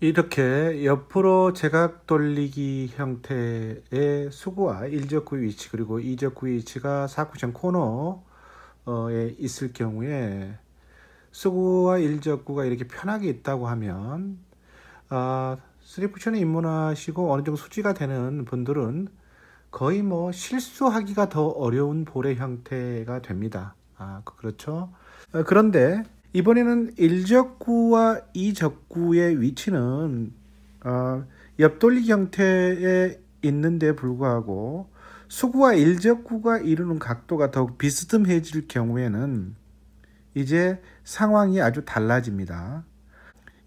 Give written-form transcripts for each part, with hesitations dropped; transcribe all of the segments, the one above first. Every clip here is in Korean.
이렇게 옆으로 제각 돌리기 형태의 수구와 일적구 위치 그리고 이적구 위치가 사쿠션 코너에 있을 경우에 수구와 일적구가 이렇게 편하게 있다고 하면 3쿠션에 입문하시고 어느 정도 수지가 되는 분들은 거의 뭐 실수하기가 더 어려운 볼의 형태가 됩니다. 그렇죠. 그런데 이번에는 일적구와 이적구의 위치는 옆돌리기 형태에 있는데 불구하고 수구와 일적구가 이루는 각도가 더욱 비스듬해질 경우에는 이제 상황이 아주 달라집니다.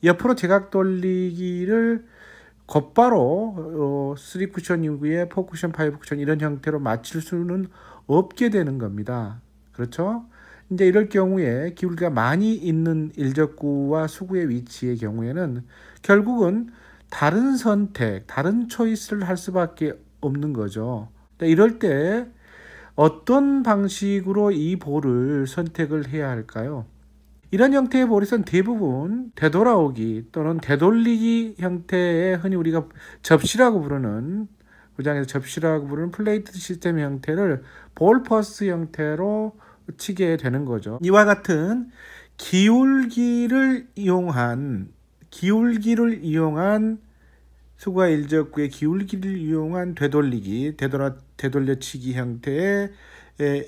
옆으로 제각 돌리기를 곧바로 3쿠션 이후에 4쿠션, 5쿠션 이런 형태로 맞출 수는 없게 되는 겁니다. 그렇죠? 이제 이럴 경우에 기울기가 많이 있는 일적구와 수구의 위치의 경우에는 결국은 다른 선택, 다른 초이스를 할 수밖에 없는 거죠. 이럴 때 어떤 방식으로 이 볼을 선택을 해야 할까요? 이런 형태의 볼에서는 대부분 되돌아오기 또는 되돌리기 형태의 흔히 우리가 접시라고 부르는 구장에서 접시라고 부르는 플레이트 시스템 형태를 볼 퍼스 형태로 치게 되는 거죠. 이와 같은 기울기를 이용한 수구와 일적구의 기울기를 이용한 되돌리기, 되돌려치기 형태의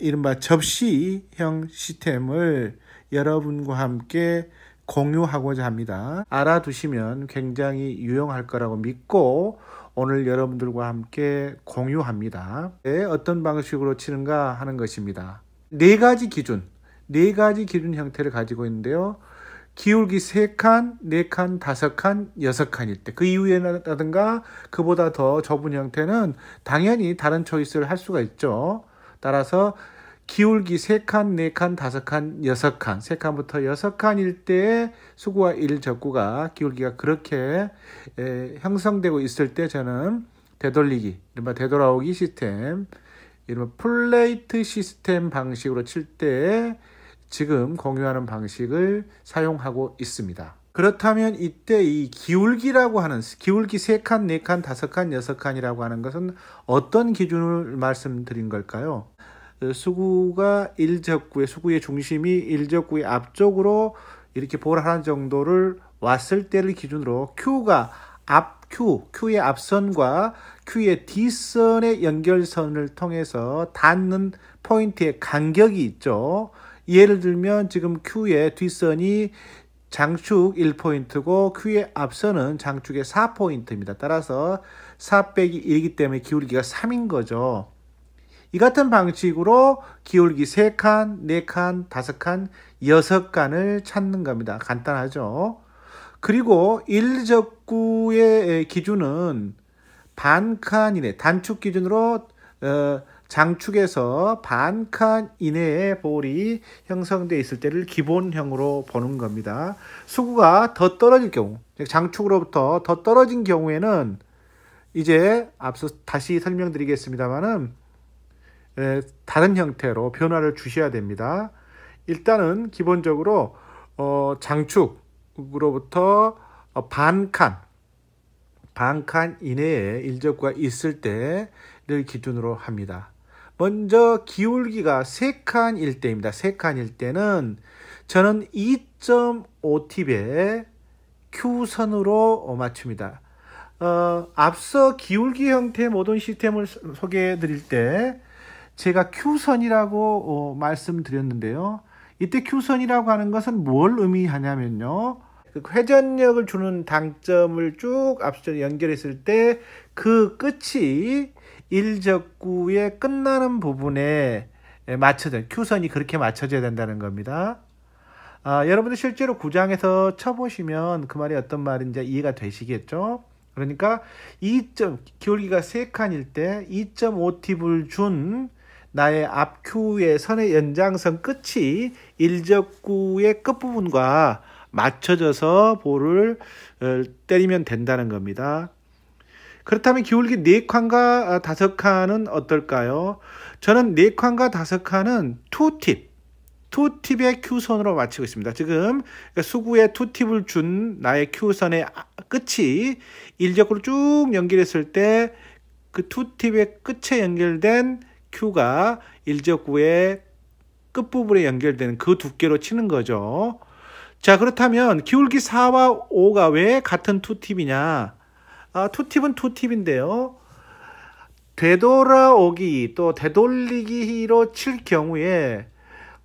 이른바 접시형 시스템을 여러분과 함께 공유하고자 합니다. 알아두시면 굉장히 유용할 거라고 믿고 오늘 여러분들과 함께 공유합니다. 어떤 방식으로 치는가 하는 것입니다. 네 가지 기준 형태를 가지고 있는데요. 기울기 3칸, 4칸, 5칸, 6칸일 때 그 이후에라든가 그보다 더 좁은 형태는 당연히 다른 초이스를 할 수가 있죠. 따라서 기울기 3칸, 4칸, 5칸, 6칸, 3칸부터 6칸일 때 수구와 일적구가 기울기가 그렇게 형성되고 있을 때 저는 되돌리기, 이른바 되돌아오기 시스템, 이른바 플레이트 시스템 방식으로 칠 때 지금 공유하는 방식을 사용하고 있습니다. 그렇다면 이때 이 기울기라고 하는 기울기 3칸, 4칸, 5칸, 6칸이라고 하는 것은 어떤 기준을 말씀드린 걸까요? 수구의 중심이 일적구의 앞쪽으로 이렇게 볼 하나 정도를 왔을 때를 기준으로 Q의 앞선과 Q의 뒷선의 연결선을 통해서 닿는 포인트의 간격이 있죠. 예를 들면 지금 Q의 뒷선이 장축 1포인트고 Q의 앞선은 장축의 4포인트입니다. 따라서 4 빼기 1이기 때문에 기울기가 3인 거죠. 이 같은 방식으로 기울기 3칸, 4칸, 5칸, 6칸을 찾는 겁니다. 간단하죠. 그리고 일적구의 기준은 반칸 이내, 단축 기준으로 장축에서 반칸 이내의 볼이 형성되어 있을 때를 기본형으로 보는 겁니다. 수구가 더 떨어질 경우, 장축으로부터 더 떨어진 경우에는 이제 앞서 다시 설명드리겠습니다만은 다른 형태로 변화를 주셔야 됩니다. 일단은 기본적으로 장축으로부터 반칸 이내에 일적구가 있을 때를 기준으로 합니다. 먼저 기울기가 3칸일 때입니다. 3칸일 때는 저는 2.5팁의 Q선으로 맞춥니다. 앞서 기울기 형태의 모든 시스템을 소개해 드릴 때 제가 Q선이라고 말씀드렸는데요. 이때 Q선이라고 하는 것은 뭘 의미하냐면요. 회전력을 주는 당점을 쭉 앞서 연결했을 때 그 끝이 일적구의 끝나는 부분에 Q선이 그렇게 맞춰져야 된다는 겁니다. 여러분들 실제로 구장에서 쳐보시면 그 말이 어떤 말인지 이해가 되시겠죠? 그러니까 기울기가 3칸일 때 2.5팁을 준 나의 앞 Q의 선의 연장선 끝이 일적구의 끝부분과 맞춰져서 볼을 때리면 된다는 겁니다. 그렇다면 기울기 4칸과 5칸은 어떨까요? 저는 4칸과 5칸은 2팁, 투팁의 Q선으로 마치고 있습니다. 지금 수구에 투팁을 준 나의 Q선의 끝이 일적구로 쭉 연결했을 때 그 투팁의 끝에 연결된 Q가 일적구의 끝부분에 연결되는 그 두께로 치는 거죠. 자, 그렇다면 기울기 4와 5가 왜 같은 투팁이냐? 투팁은 투팁인데요. 되돌아오기 또 되돌리기로 칠 경우에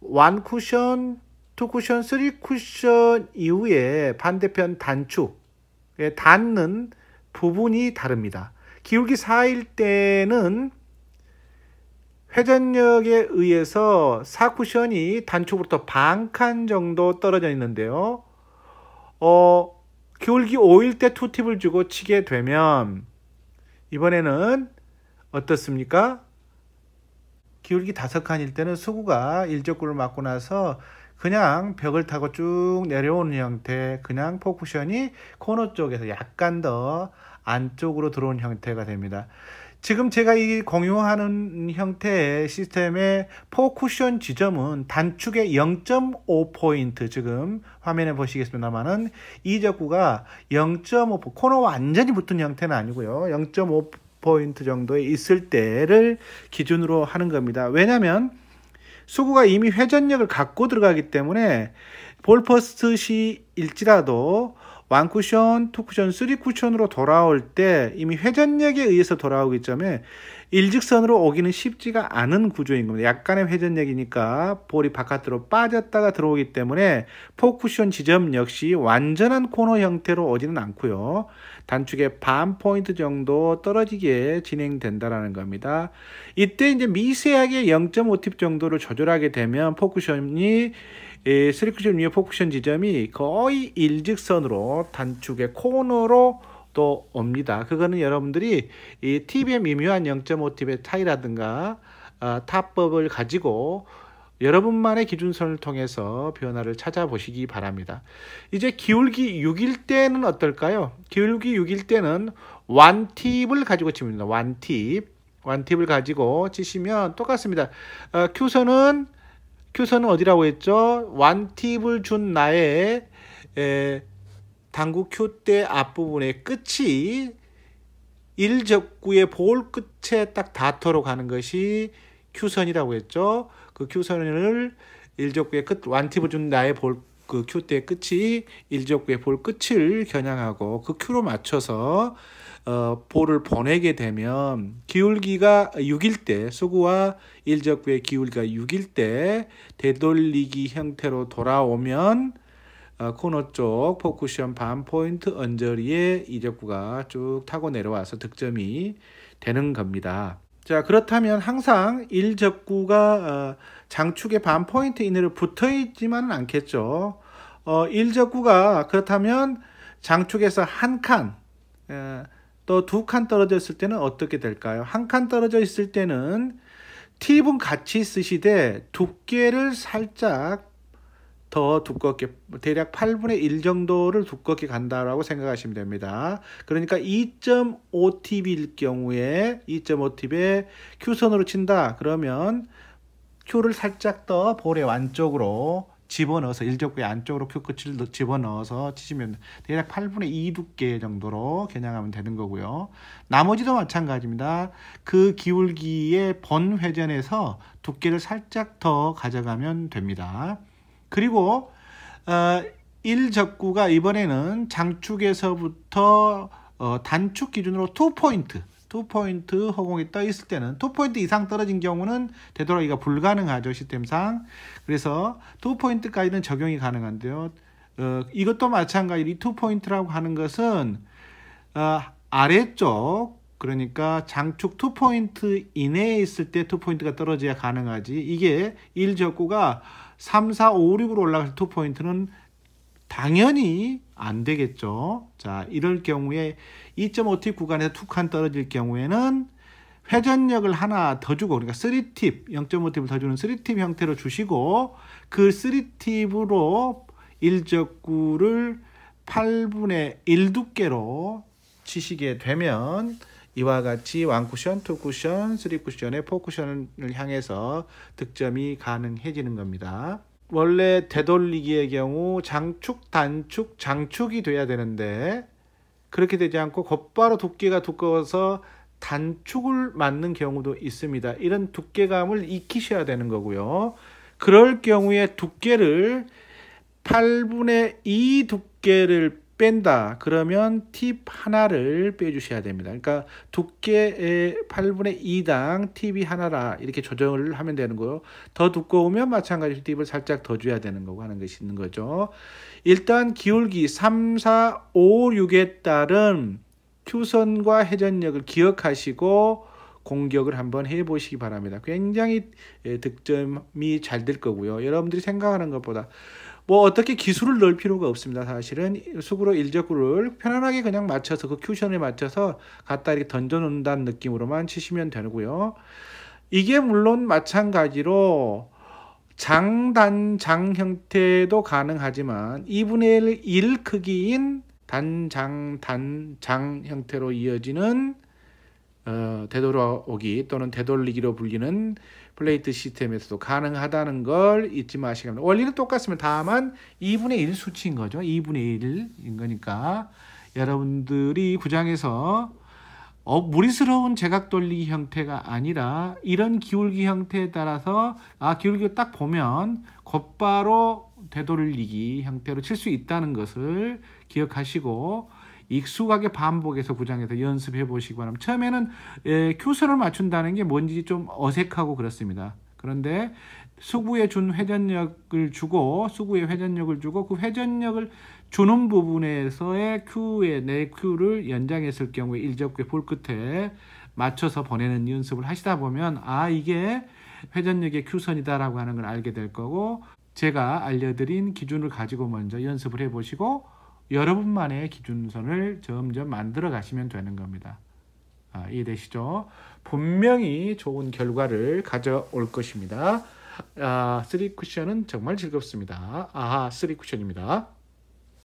1쿠션, 2쿠션, 3쿠션 이후에 반대편 단축에 닿는 부분이 다릅니다. 기울기 4일 때는 회전력에 의해서 4쿠션이 단축으로부터 반칸 정도 떨어져 있는데요. 기울기 5일 때 투팁을 주고 치게 되면 이번에는 어떻습니까? 기울기 5칸일 때는 수구가 일적구를 맞고 나서 그냥 벽을 타고 쭉 내려오는 형태, 그냥 포쿠션이 코너 쪽에서 약간 더 안쪽으로 들어온 형태가 됩니다. 지금 제가 이 공유하는 형태의 시스템의 포쿠션 지점은 단축의 0.5포인트, 지금 화면에 보시겠습니다만은 이 적구가 0.5, 코너 완전히 붙은 형태는 아니고요. 0.5포인트 정도에 있을 때를 기준으로 하는 겁니다. 왜냐하면 수구가 이미 회전력을 갖고 들어가기 때문에 볼퍼스트 시일지라도 1쿠션, 2쿠션, 3쿠션으로 돌아올 때 이미 회전력에 의해서 돌아오기 때문에 일직선으로 오기는 쉽지가 않은 구조인 겁니다. 약간의 회전력이니까 볼이 바깥으로 빠졌다가 들어오기 때문에 포쿠션 지점 역시 완전한 코너 형태로 오지는 않고요. 단축의 반 포인트 정도 떨어지게 진행된다라는 겁니다. 이때 이제 미세하게 0.5팁 정도를 조절하게 되면 포쿠션이 3쿠션 위에 포쿠션 지점이 거의 일직선으로 단축의 코너로 또 옵니다. 그거는 여러분들이 이 팁의 미묘한 0.5팁의 차이라든가 타법을 가지고 여러분만의 기준선을 통해서 변화를 찾아보시기 바랍니다. 이제 기울기 6일 때는 어떨까요? 기울기 6일 때는 1팁을 가지고 칩니다. 1팁을 가지고 치시면 똑같습니다. Q선은 어디라고 했죠? 1팁을 준 나의 당구 Q대 앞부분의 끝이 일적구의 볼 끝에 딱 닿도록 하는 것이 Q선이라고 했죠. 그 Q선을 일적구의 끝, 1팁을 준 나의 그 Q대의 끝이 일적구의 볼 끝을 겨냥하고 그 Q로 맞춰서 볼을 보내게 되면 기울기가 6일 때, 수구와 일적구의 기울기가 6일 때 되돌리기 형태로 돌아오면 코너 쪽 포쿠션 반 포인트 언저리에 이적구가 쭉 타고 내려와서 득점이 되는 겁니다. 자, 그렇다면 항상 일적구가 장축의 반 포인트 이내로 붙어 있지만은 않겠죠. 일적구가 그렇다면 장축에서 한 칸, 또 2칸 떨어져 있을 때는 어떻게 될까요? 한 칸 떨어져 있을 때는 팁은 같이 쓰시되 두께를 살짝 더 두껍게, 대략 8분의 1 정도를 두껍게 간다라고 생각하시면 됩니다. 그러니까 2.5팁일 경우에 2.5팁에 Q선으로 친다. 그러면 Q를 살짝 더 볼의 안쪽으로 집어넣어서 일적구의 안쪽으로 Q 끝을 집어넣어서 치시면 대략 8분의 2 두께 정도로 겨냥하면 되는 거고요. 나머지도 마찬가지입니다. 그 기울기의 본 회전에서 두께를 살짝 더 가져가면 됩니다. 그리고 일적구가 이번에는 장축에서부터 단축 기준으로 2포인트 허공이 떠 있을 때는 2포인트 이상 떨어진 경우는 되돌아가기가 불가능하죠, 시스템상. 그래서 2포인트까지는 적용이 가능한데요. 이것도 마찬가지로 이 2포인트라고 하는 것은 아래쪽, 그러니까 장축 2포인트 이내에 있을 때 2포인트가 떨어져야 가능하지, 이게 일적구가 3, 4, 5, 6으로 올라갈 2포인트는 당연히 안 되겠죠. 자, 이럴 경우에 2.5팁 구간에서 2칸 떨어질 경우에는 회전력을 하나 더 주고, 그러니까 3팁, 0.5팁을 더 주는 3팁 형태로 주시고, 그 3팁으로 일적구를 8분의 1 두께로 치시게 되면 이와 같이 1쿠션, 2쿠션, 3쿠션의 4쿠션을 향해서 득점이 가능해지는 겁니다. 원래 되돌리기의 경우 장축, 단축, 장축이 돼야 되는데 그렇게 되지 않고 곧바로 두께가 두꺼워서 단축을 맞는 경우도 있습니다. 이런 두께감을 익히셔야 되는 거고요. 그럴 경우에 두께를 8분의 2 두께를 뺀다. 그러면 팁 하나를 빼주셔야 됩니다. 그러니까 두께의 8분의 2당 팁이 하나라 이렇게 조정을 하면 되는 거요. 더 두꺼우면 마찬가지로 팁을 살짝 더 줘야 되는 거고 하는 것이 있는 거죠. 일단 기울기 3, 4, 5, 6에 따른 큐선과 회전력을 기억하시고 공격을 한번 해보시기 바랍니다. 굉장히 득점이 잘 될 거고요. 여러분들이 생각하는 것보다 뭐 어떻게 기술을 넣을 필요가 없습니다. 사실은 수구로 일적구를 편안하게 그냥 맞춰서 그 큐션에 맞춰서 갖다 이렇게 던져 놓는다는 느낌으로만 치시면 되고요. 이게 물론 마찬가지로 장단장 형태도 가능하지만 2분의 1 크기인 단장 단장 형태로 이어지는 되돌아오기 또는 되돌리기로 불리는 플레이트 시스템에서도 가능하다는 걸 잊지 마시기 바랍니다. 원리는 똑같습니다. 다만 2분의 1 수치인 거죠. 2분의 1인 거니까 여러분들이 구장에서 무리스러운 제각 돌리기 형태가 아니라 이런 기울기 형태에 따라서 기울기를 딱 보면 곧바로 되돌리기 형태로 칠 수 있다는 것을 기억하시고 익숙하게 반복해서 구장에서 연습해 보시기 바랍니다. 처음에는 큐선을 맞춘다는 게 뭔지 좀 어색하고 그렇습니다. 그런데 수구에 준 회전력을 주고 그 회전력을 주는 부분에서의 내 큐를 연장했을 경우에 일적구의 볼끝에 맞춰서 보내는 연습을 하시다 보면 이게 회전력의 큐선이다라고 하는 걸 알게 될 거고 제가 알려드린 기준을 가지고 먼저 연습을 해보시고 여러분만의 기준선을 점점 만들어 가시면 되는 겁니다. 이해되시죠? 분명히 좋은 결과를 가져올 것입니다. 3쿠션은 정말 즐겁습니다. 3쿠션입니다.